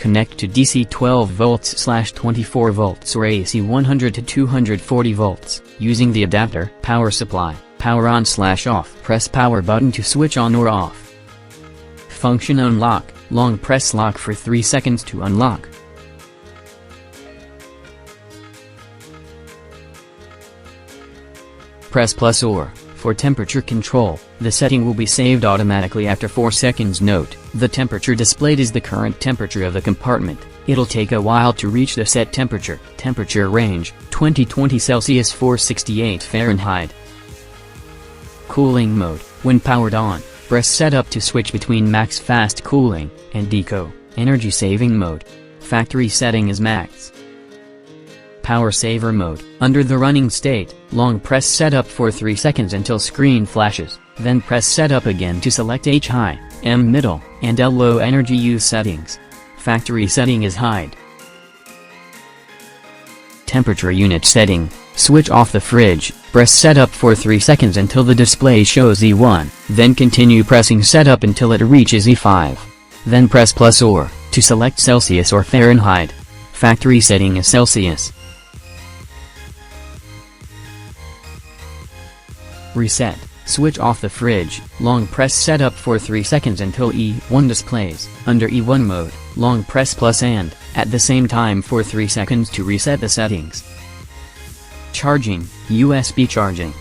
Connect to DC 12 volts/24 volts or AC 100 to 240 volts, using the adapter. Power supply, power on/off. Press power button to switch on or off. Function unlock, long press lock for 3 seconds to unlock. Press plus or, for temperature control. The setting will be saved automatically after 4 seconds. Note, the temperature displayed is the current temperature of the compartment. It'll take a while to reach the set temperature. Temperature range, 2020 Celsius 468 Fahrenheit. Cooling mode, when powered on, press setup to switch between max fast cooling and deco, energy saving mode. Factory setting is max. Power saver mode, under the running state, long press setup for 3 seconds until screen flashes, then press setup again to select H high, M middle, and L low energy use settings. Factory setting is high. Temperature unit setting, switch off the fridge, press setup for 3 seconds until the display shows E1, then continue pressing setup until it reaches E5. Then press plus or, to select Celsius or Fahrenheit. Factory setting is Celsius. Reset, switch off the fridge, long press setup for 3 seconds until E1 displays. Under E1 mode, long press plus and, at the same time for 3 seconds to reset the settings. Charging, USB charging.